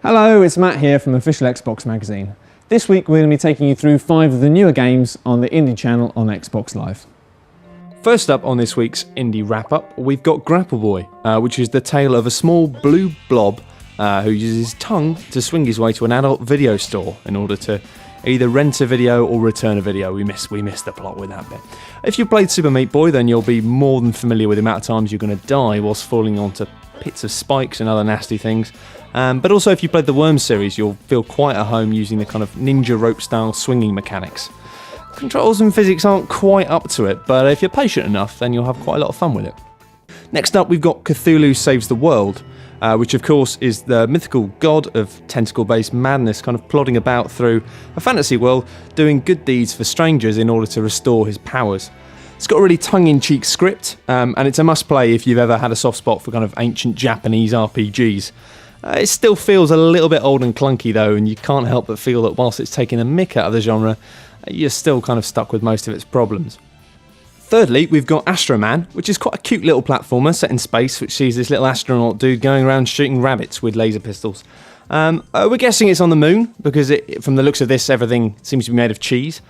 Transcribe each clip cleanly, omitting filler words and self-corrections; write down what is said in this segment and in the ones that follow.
Hello, it's Matt here from Official Xbox Magazine. This week we're going to be taking you through 5 of the newer games on the Indie channel on Xbox Live. First up on this week's Indie Wrap-Up, we've got Grapple Boy, which is the tale of a small blue blob who uses his tongue to swing his way to an adult video store in order to either rent a video or return a video. We missed the plot with that bit. If you played Super Meat Boy, then you'll be more than familiar with the amount of times you're going to die whilst falling onto pits of spikes and other nasty things. But also if you played the Worms series, you'll feel quite at home using the kind of ninja rope style swinging mechanics. Controls and physics aren't quite up to it, but if you're patient enough, then you'll have quite a lot of fun with it. Next up, we've got Cthulhu Saves the World, which of course is the mythical god of tentacle-based madness, kind of plodding about through a fantasy world, doing good deeds for strangers in order to restore his powers. It's got a really tongue-in-cheek script, and it's a must-play if you've ever had a soft spot for kind of ancient Japanese RPGs. It still feels a little bit old and clunky though, and you can't help but feel that whilst it's taking a mick out of the genre, you're still kind of stuck with most of its problems. Thirdly, we've got Astroman, which is quite a cute little platformer set in space, which sees this little astronaut dude going around shooting rabbits with laser pistols. We're guessing it's on the moon, because from the looks of this, everything seems to be made of cheese.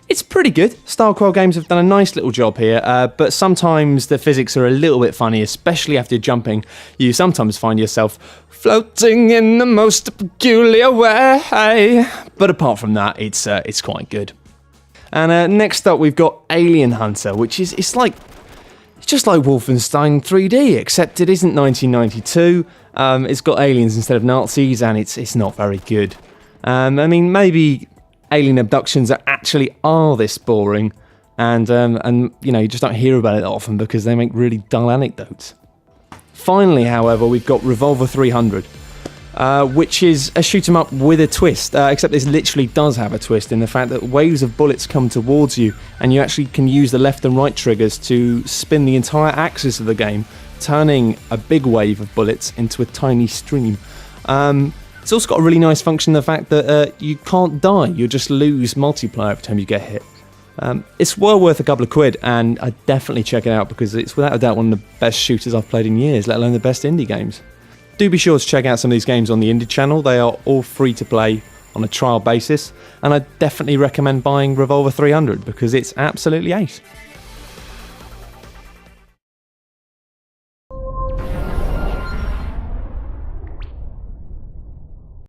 It's pretty good. Starquell Games have done a nice little job here, but sometimes the physics are a little bit funny, especially after jumping. You sometimes find yourself floating in the most peculiar way. But apart from that, it's quite good. And next up, we've got Alien Hunter, which is it's just like Wolfenstein 3D, except it isn't 1992. It's got aliens instead of Nazis, and it's not very good. I mean, maybe alien abductions actually are this boring, and you know, you just don't hear about it often because they make really dull anecdotes. Finally, however, we've got Revolver 300, which is a shoot 'em up with a twist, except this literally does have a twist in the fact that waves of bullets come towards you, and you actually can use the left and right triggers to spin the entire axis of the game, turning a big wave of bullets into a tiny stream. It's also got a really nice function, the fact that you can't die, you'll just lose multiplier every time you get hit. It's well worth a couple of quid, and I'd definitely check it out because it's without a doubt one of the best shooters I've played in years, let alone the best indie games. Do be sure to check out some of these games on the Indie channel. They are all free to play on a trial basis, and I definitely recommend buying Revolver 300 because it's absolutely ace.